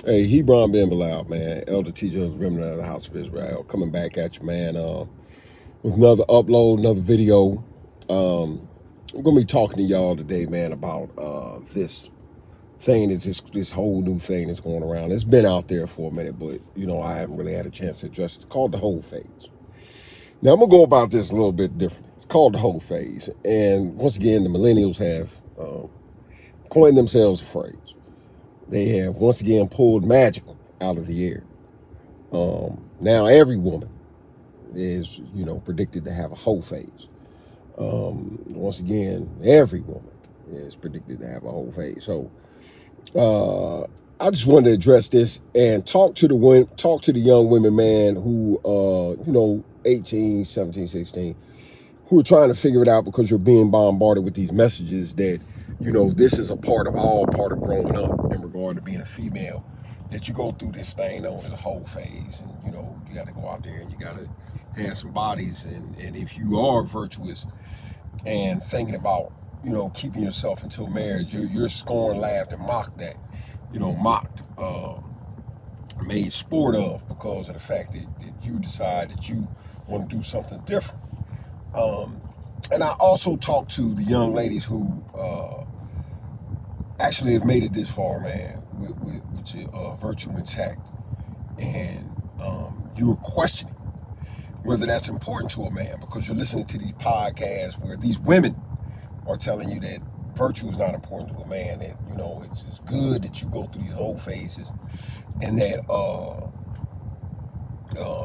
Hey, Hebron Ben Bilal, man, elder teacher of the remnant of the house of Israel, coming back at you, man, with another upload, another video. I'm gonna be talking to y'all today, man, about this thing. Is this whole new thing that's going around. It's been out there for a minute, but I haven't really had a chance to address it. It's called the whole phase. Now I'm gonna go about this a little bit different. It's called the whole phase, and once again, the millennials have coined themselves a phrase. They have once again pulled magic out of the air. Now every woman is, predicted to have a whole phase. Once again, every woman is predicted to have a whole phase. So I just wanted to address this and talk to the young women, man, who 18, 17, 16, who are trying to figure it out because you're being bombarded with these messages that, this is a part of growing up in regard to being a female, that you go through this thing known as a whole phase. And, you got to go out there and you got to have some bodies. And if you are virtuous and thinking about, keeping yourself until marriage, you're scorned, laughed, and mocked at, made sport of because of the fact that you decide that you want to do something different. And I also talk to the young ladies who actually have made it this far, man, with your virtue intact. And you're questioning whether that's important to a man because you're listening to these podcasts where these women are telling you that virtue is not important to a man, that, it's good that you go through these whole phases, and that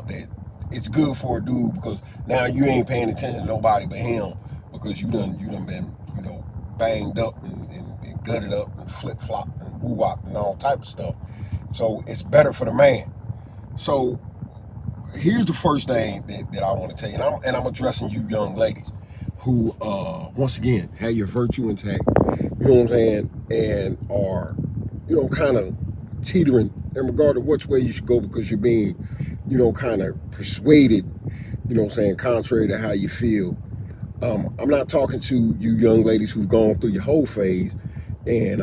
that it's good for a dude because now you ain't paying attention to nobody but him because you done been, banged up and gutted up and flip-flopped and woo-wop and all type of stuff. So it's better for the man. So here's the first thing that I want to tell you, and I'm addressing you young ladies who, once again, have your virtue intact, you know what I'm saying, and are, kind of teetering in regard to which way you should go because you're being, kind of persuaded, contrary to how you feel. I'm not talking to you young ladies who've gone through your whole phase and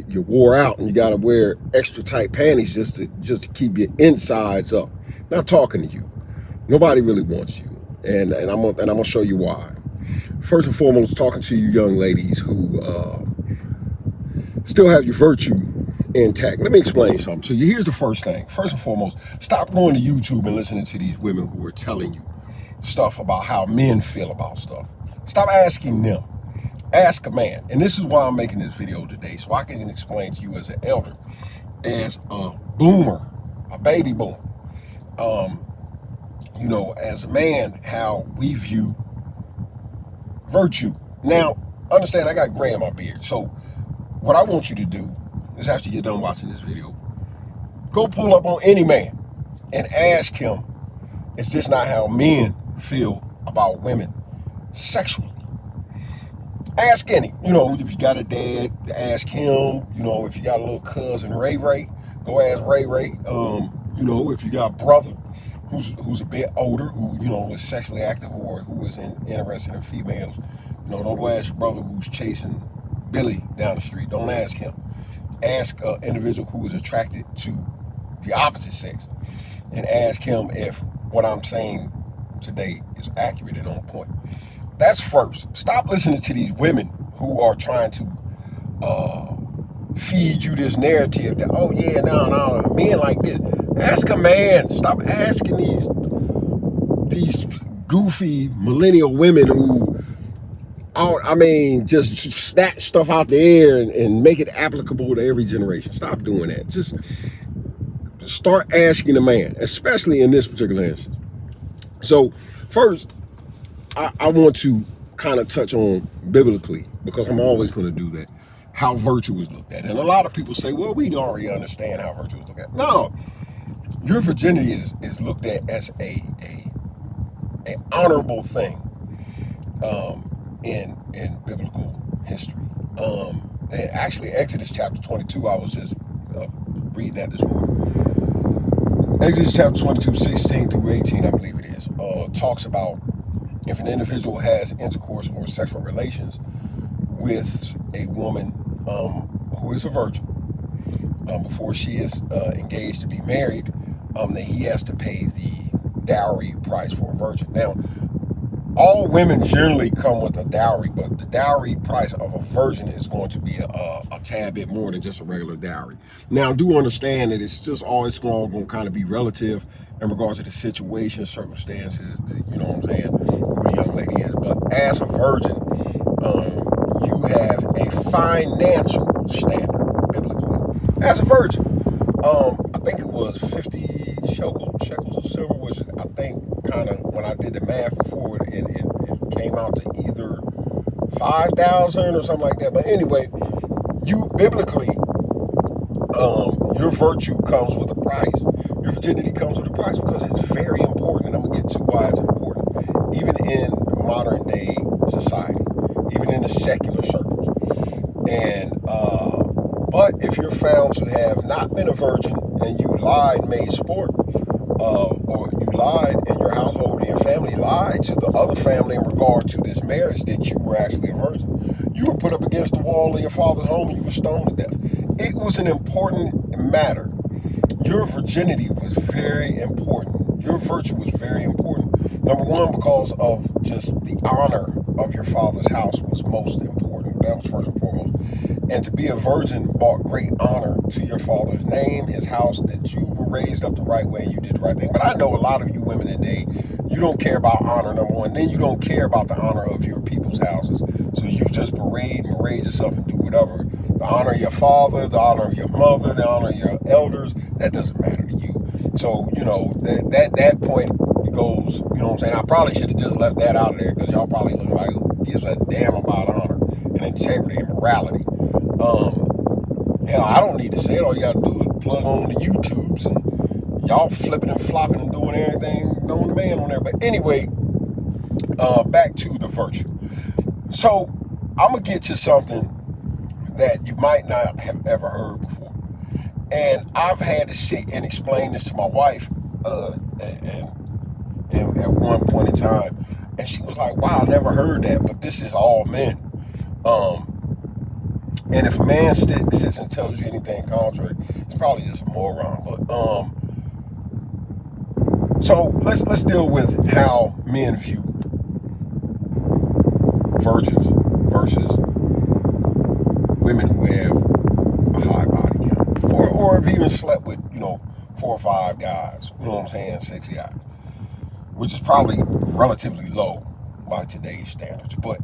you wore out and you got to wear extra tight panties just to keep your insides up. Not talking to you. Nobody really wants you, and I'm gonna show you why. First and foremost, talking to you young ladies who still have your virtue intact. Let me explain something to you. Here's the first thing. First and foremost, stop going to YouTube and listening to these women who are telling you stuff about how men feel about stuff. Stop asking them. Ask a man. And this is why I'm making this video today, so I can explain to you as an elder, as a boomer, a baby boomer, as a man, how we view virtue. Now, understand, I got gray in my beard. So what I want you to do is, after you're done watching this video, go pull up on any man and ask him, is this not how men feel about women sexually? Ask any. If you got a dad, ask him. If you got a little cousin, Ray, go ask Ray. If you got a brother who's a bit older, who, is sexually active or who is interested in females, don't go ask your brother who's chasing Billy down the street. Don't ask him. Ask an individual who is attracted to the opposite sex and ask him if what I'm saying today is accurate and on point. That's first. Stop listening to these women who are trying to feed you this narrative that, oh yeah, no, men like this. Ask a man. Stop asking these goofy millennial women who, just snatch stuff out the air and make it applicable to every generation. Stop doing that. Just start asking a man, especially in this particular instance. So first, I want to kind of touch on biblically, because I'm always going to do that, how virtue is looked at. And a lot of people say, well, we already understand how virtue is looked at. No, your virginity is looked at as a honorable thing in biblical history. And actually, Exodus chapter 22, I was just reading that this morning. Exodus chapter 22, 16 through 18, I believe it is, talks about if an individual has intercourse or sexual relations with a woman who is a virgin, before she is engaged to be married, that he has to pay the dowry price for a virgin. Now, all women generally come with a dowry, but the dowry price of a virgin is going to be a tad bit more than just a regular dowry. Now, do understand that it's all going to kind of be relative in regards to the situation, circumstances, you know what I'm saying, who the young lady is. But as a virgin, you have a financial standard, biblically. As a virgin, I think it was 50 shekels of silver, which I think kind of, when I did the math before, it came out to either 5,000 or something like that. But anyway, you biblically, your virtue comes with a price. Your virginity comes with a price because it's very important. And I'm going to get to why it's important, even in modern day society, even in the secular circles. And, but if you're found to have not been a virgin and you lied and made sport, or you lied and your household and your family lied to the other family in regards to this marriage that you were actually a virgin, you were put up against the wall of your father's home and you were stoned to death. It was an important matter. Your virginity was very important. Your virtue was very important. Number one, because of just the honor of your father's house was most important. That was first and foremost. And to be a virgin brought great honor to your father's name, his house, that you were raised up the right way and you did the right thing. But I know a lot of you women today, you don't care about honor, number one. Then you don't care about the honor of your people's houses. So you just parade and parade yourself and do whatever. The honor of your father, the honor of your mother, the honor of your elders, that doesn't matter to you. So, you know, that point goes, you know what I'm saying? I probably should have just left that out of there because y'all probably look like who gives a damn about honor and integrity and morality. Hell, I don't need to say it. All you gotta do is plug on the YouTubes and y'all flipping and flopping and doing everything known to man on there. But anyway, back to the virtue. So I'm gonna get to something that you might not have ever heard before. And I've had to sit and explain this to my wife and at one point in time. And she was like, wow, I never heard that, but this is all men. And if a man sits and tells you anything contrary, it's probably just a moron. But so let's deal with how men view virgins versus women who have a high body count, or have even slept with 4 or 5 guys. You know what I'm saying? 6 guys, which is probably relatively low by today's standards. But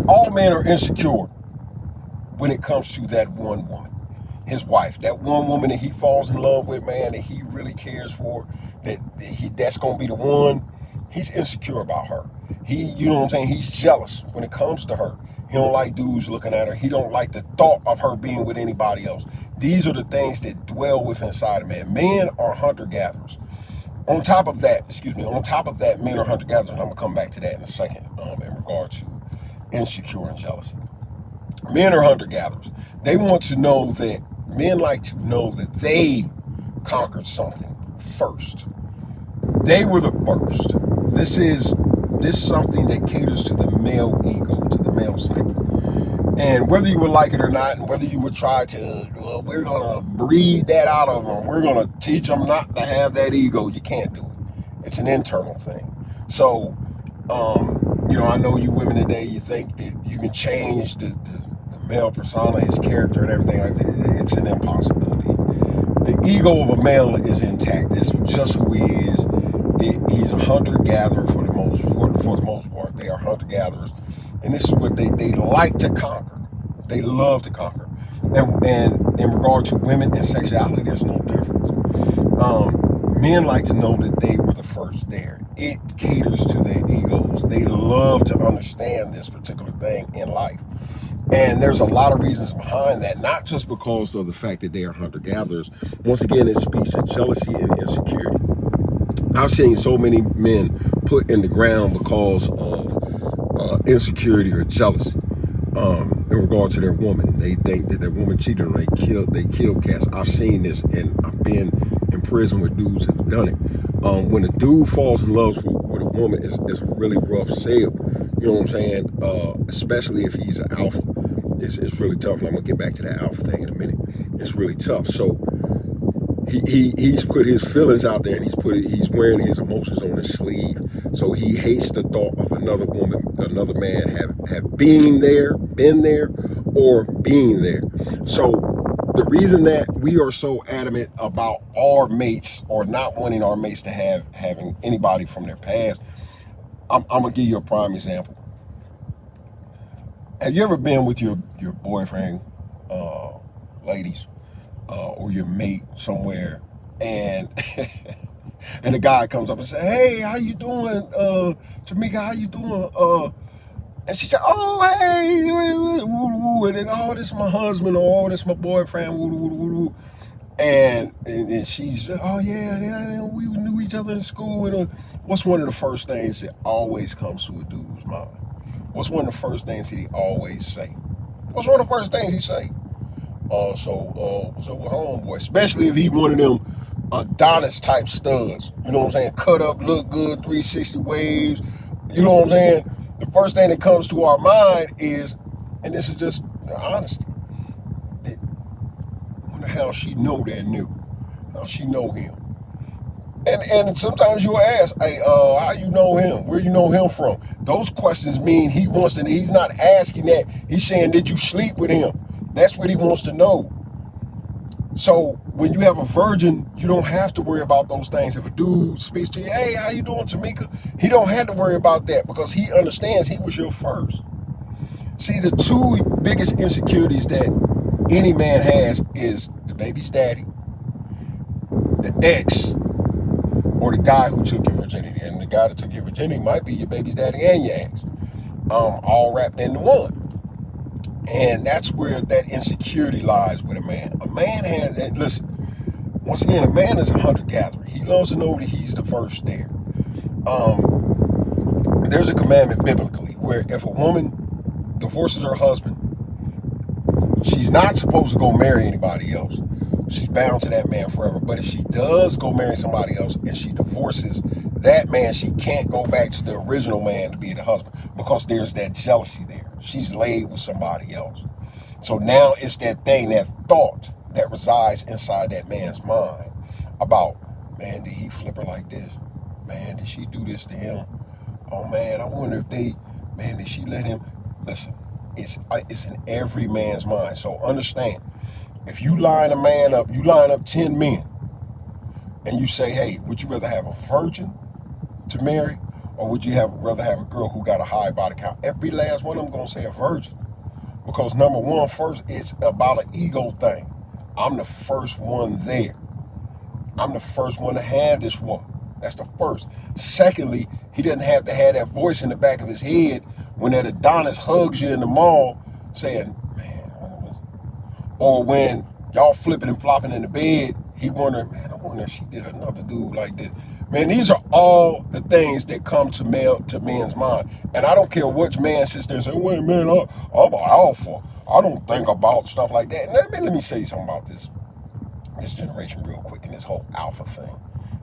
all men are insecure when it comes to that one woman, his wife, that one woman that he falls in love with, man, that he really cares for, that's gonna be the one. He's insecure about her. You know what I'm saying? He's jealous when it comes to her. He don't like dudes looking at her. He don't like the thought of her being with anybody else. These are the things that dwell within inside a man. Men are hunter-gatherers. On top of that, men are hunter-gatherers, and I'm gonna come back to that in a second in regard to insecure and jealousy. Men are hunter-gatherers. Men like to know that they conquered something first. They were the first. This is something that caters to the male ego, to the male psyche. And whether you would like it or not, and whether you would try to, we're going to breed that out of them, we're going to teach them not to have that ego, you can't do it. It's an internal thing. So, I know you women today, you think that you can change the male persona, his character and everything like that. It's an impossibility. The ego of a male is intact. It's just who he is. He's a hunter-gatherer for the most part. They are hunter-gatherers. And this is what they like to conquer. They love to conquer. And in regard to women and sexuality, there's no difference. Men like to know that they were the first there. It caters to their egos. They love to understand this particular thing in life. And there's a lot of reasons behind that, not just because of the fact that they are hunter-gatherers. Once again, it speaks to jealousy and insecurity. I've seen so many men put in the ground because of insecurity or jealousy in regard to their woman. They think that their woman cheated on them. They killed cats. I've seen this, and I've been in prison where dudes have done it. When a dude falls in love with a woman, it's a really rough sale. You know what I'm saying? Especially if he's an alpha. It's really tough, and I'm gonna get back to that alpha thing in a minute. It's really tough. So he's put his feelings out there, and he's wearing his emotions on his sleeve. So he hates the thought of another woman, another man have been there, or being there. So the reason that we are so adamant about our mates, or not wanting our mates to having anybody from their past, I'm gonna give you a prime example. Have you ever been with your boyfriend, ladies, or your mate somewhere, and and the guy comes up and says, "Hey, how you doing, Tamika? How you doing?" And she said, "Oh, hey," and then, "Oh, this is my husband," or "Oh, this is my boyfriend," and she's, "Oh yeah, we knew each other in school." And what's one of the first things that always comes to a dude's mind? What's one of the first things that he always say? What's one of the first things he say? What's up with homeboy? Especially if he one of them Adonis type studs. You know what I'm saying? Cut up, look good, 360 waves. You know what I'm saying? The first thing that comes to our mind is, and this is just honesty, that wonder how she know that nigga, how she know him. And sometimes you'll ask, "Hey, how you know him? Where you know him from?" Those questions mean he wants to. He's not asking that. He's saying, "Did you sleep with him?" That's what he wants to know. So when you have a virgin, you don't have to worry about those things. If a dude speaks to you, "Hey, how you doing, Tamika?" He don't have to worry about that, because he understands he was your first. See, the two biggest insecurities that any man has is the baby's daddy, the ex, or the guy who took your virginity. And the guy that took your virginity might be your baby's daddy and your ex, all wrapped into one. And that's where that insecurity lies with a man. A man has, and listen, once again, a man is a hunter-gatherer. He loves to know that he's the first there. There's a commandment biblically where if a woman divorces her husband, she's not supposed to go marry anybody else. She's bound to that man forever. But if she does go marry somebody else and she divorces that man, she can't go back to the original man to be the husband, because there's that jealousy there. She's laid with somebody else. So now it's that thing, that thought that resides inside that man's mind about, man, did he flip her like this? Man, did she do this to him? Oh man, I wonder if did she let him? Listen, it's in every man's mind. So understand, if you line a man up, you line up 10 men, and you say, "Hey, would you rather have a virgin to marry, or would you rather have a girl who got a high body count?" Every last one of them gonna say a virgin, because number one, first, it's about an ego thing. I'm the first one there. I'm the first one to have this woman. That's the first. Secondly, he doesn't have to have that voice in the back of his head when that Adonis hugs you in the mall saying, "Man," or when y'all flipping and flopping in the bed, he wondering, "Man, I wonder if she did another dude like this." Man, these are all the things that come to men's mind. And I don't care which man sits there and says, "Wait, man, I'm an alpha. I don't think about stuff like that." And let me say something about this generation real quick, and this whole alpha thing,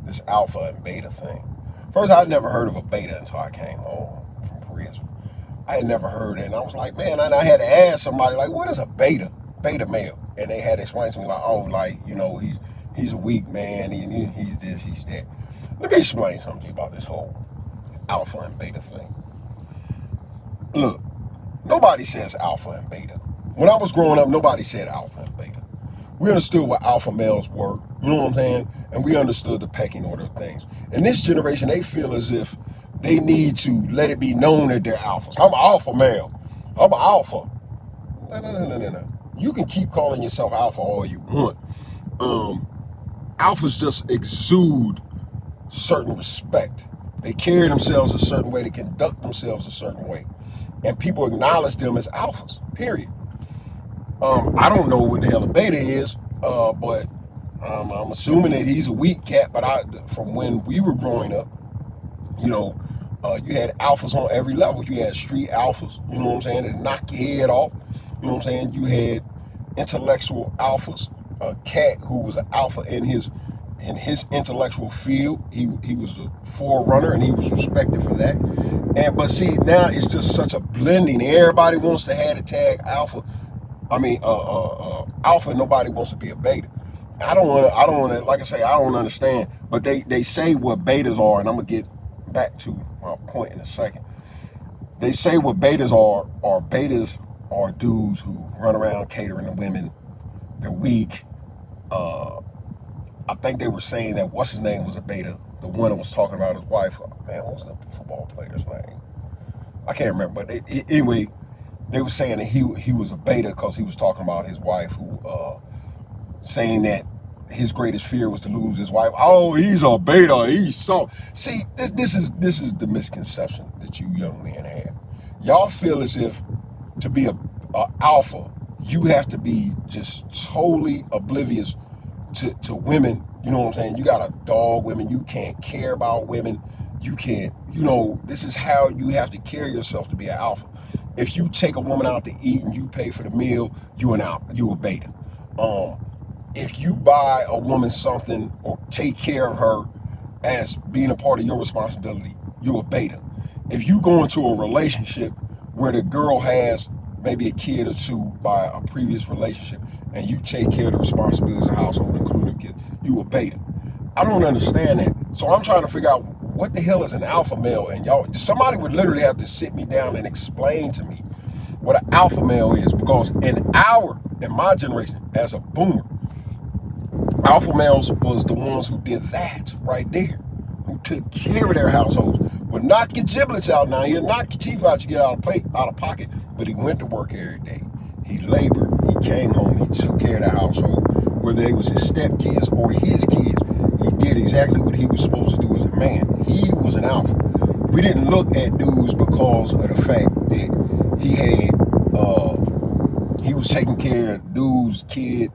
this alpha and beta thing. First, I'd never heard of a beta until I came home from prison. I had never heard it, and I was like, man, and I had to ask somebody, like, what is a beta male? And they had to explain to me, like, oh, like, he's a weak man, he's this, he's that. Let me explain something to you about this whole alpha and beta thing. Look, nobody says alpha and beta. When I was growing up, nobody said alpha and beta. We understood what alpha males were, you know what I'm saying? And we understood the pecking order of things. In this generation, they feel as if they need to let it be known that they're alphas. I'm an alpha male. I'm an alpha. No. You can keep calling yourself alpha all you want. Alphas just exude certain respect. They carry themselves a certain way. They conduct themselves a certain way. And people acknowledge them as alphas, period. I don't know what the hell a beta is, but I'm assuming that he's a weak cat. But from when we were growing up, you had alphas on every level. You had street alphas, you know what I'm saying, that knock your head off. You know what I'm saying? You had intellectual alphas. A cat who was an alpha in his intellectual field. He was the forerunner, and he was respected for that. But see, now it's just such a blending. Everybody wants to have the tag alpha. Alpha. Nobody wants to be a beta. I don't want to. Like I say, I don't understand. But they say what betas are, and I'm gonna get back to my point in a second. They say what betas are. Betas are dudes who run around catering to women. They're weak. I think they were saying that what's his name was a beta. The one that was talking about his wife. Man, what was the football player's name? I can't remember. But anyway, they were saying that he was a beta because he was talking about his wife, who saying that his greatest fear was to lose his wife. Oh, he's a beta. He's so. See, this is the misconception that you young men have. Y'all feel as if to be a alpha, you have to be just totally oblivious to women. You know what I'm saying? You got to dog women. You can't care about women. You can't, this is how you have to carry yourself to be an alpha. If you take a woman out to eat and you pay for the meal, you a beta. If you buy a woman something or take care of her as being a part of your responsibility, you're a beta. If you go into a relationship where the girl has maybe a kid or two by a previous relationship, and you take care of the responsibilities of the household, including kids, you a beta. I don't understand that. So I'm trying to figure out what the hell is an alpha male, and somebody would literally have to sit me down and explain to me what an alpha male is, because in my generation, as a boomer, alpha males was the ones who did that right there, who took care of their households, would knock your giblets out now, he'll knock your teeth out, you get out of pocket, but he went to work every day. He labored, he came home, he took care of the household, whether they was his stepkids or his kids. He did exactly what he was supposed to do as a man. He was an alpha. We didn't look at dudes because of the fact that he was taking care of dude's kid,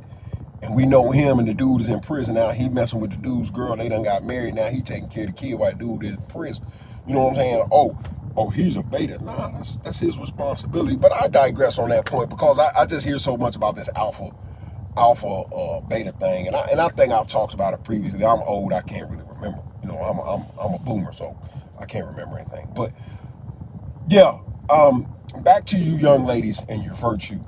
and we know him, and the dude is in prison now. He messing with the dude's girl. They done got married. Now he taking care of the kid while the dude is in prison. You know what I'm saying? Oh, he's a beta. Nah, that's his responsibility. But I digress on that point because I just hear so much about this alpha beta thing, and I think I've talked about it previously. I'm old. I can't really remember. I'm a boomer, so I can't remember anything. But yeah, back to you young ladies and your virtue.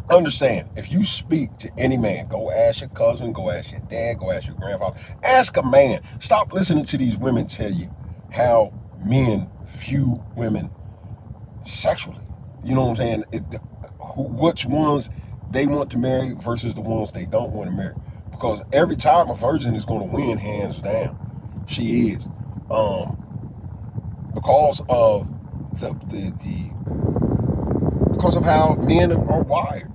Understand, if you speak to any man, go ask your cousin, go ask your dad, go ask your grandfather, ask a man. Stop listening to these women tell you how men view women sexually. You know what I'm saying? Which ones they want to marry versus the ones they don't want to marry. Because every time a virgin is going to win, hands down. She is. Because of because of how men are wired.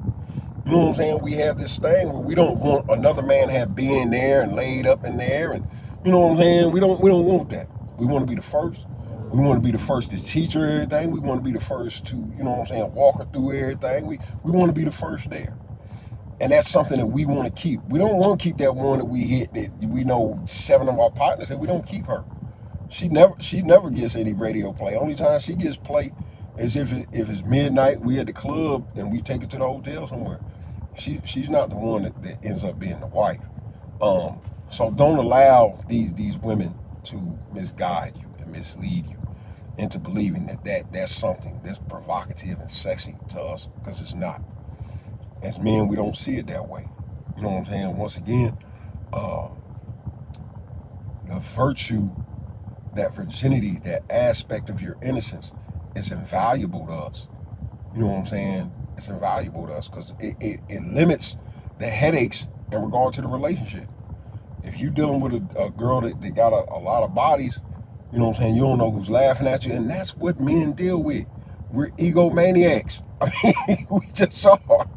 You know what I'm saying? We have this thing where we don't want another man to have been there and laid up in there, and you know what I'm saying? We don't want that. We want to be the first. We want to be the first to teach her everything. We want to be the first to, you know what I'm saying, walk her through everything. We want to be the first there. And that's something that we want to keep. We don't want to keep that one that we hit that we know 7 of our partners, and we don't keep her. She never gets any radio play. Only time she gets play is if it's midnight, we at the club, and we take her to the hotel somewhere. She's not the one that ends up being the wife. So don't allow these women to misguide you and mislead you into believing that's something that's provocative and sexy to us, because it's not. As men, we don't see it that way. You know what I'm saying? Once again, the virtue, that virginity, that aspect of your innocence is invaluable to us. You know what I'm saying? It's invaluable to us because it limits the headaches in regard to the relationship. If you're dealing with a girl that got a lot of bodies, you know what I'm saying, you don't know who's laughing at you, and that's what men deal with. We're egomaniacs. I mean, we just are.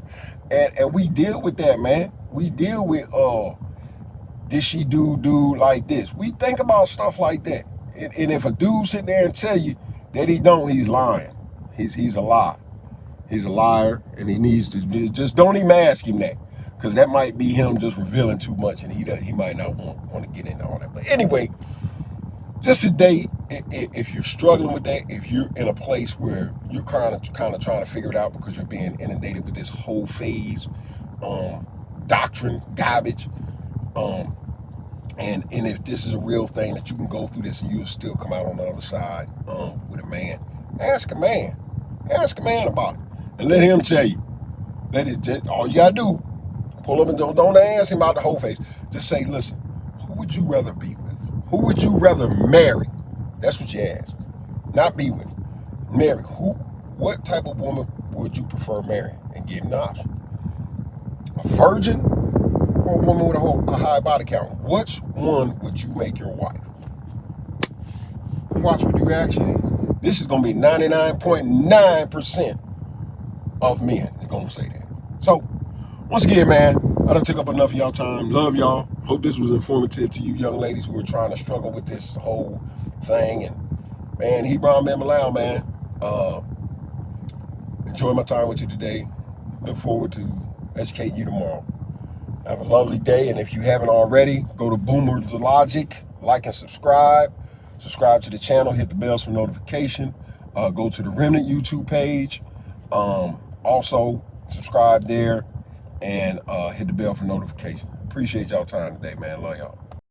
And we deal with that, man. We deal with, did she do like this? We think about stuff like that. And if a dude sit there and tell you that he don't, he's lying. He's a lie. He's a liar, and he needs to just don't even ask him that, because that might be him just revealing too much, and he might not want to get into all that. But anyway, just today, if you're struggling with that, if you're in a place where you're kind of trying to figure it out because you're being inundated with this whole phase doctrine garbage, And if this is a real thing that you can go through this and you'll still come out on the other side with a man, ask a man. Ask a man about it. And let him tell you. All you gotta do, pull up and don't ask him about the whole face. Just say, listen, who would you rather be with? Who would you rather marry? That's what you ask. Not be with. Marry. What type of woman would you prefer marrying? And give him the option. A virgin or a woman with a high body count? Which one would you make your wife? Watch what the reaction is. This is going to be 99.9% of men are going to say that. So, once again, man, I done took up enough of y'all time. Love y'all. Hope this was informative to you young ladies who are trying to struggle with this whole thing. And, man, Hebron Ben Malal, man. Enjoy my time with you today. Look forward to educating you tomorrow. Have a lovely day. And if you haven't already, go to Boomer's Logic. Like and subscribe. Subscribe to the channel. Hit the bells for notification. Go to the Remnant YouTube page. Also, subscribe there and hit the bell for notification. Appreciate y'all time today, man. Love y'all.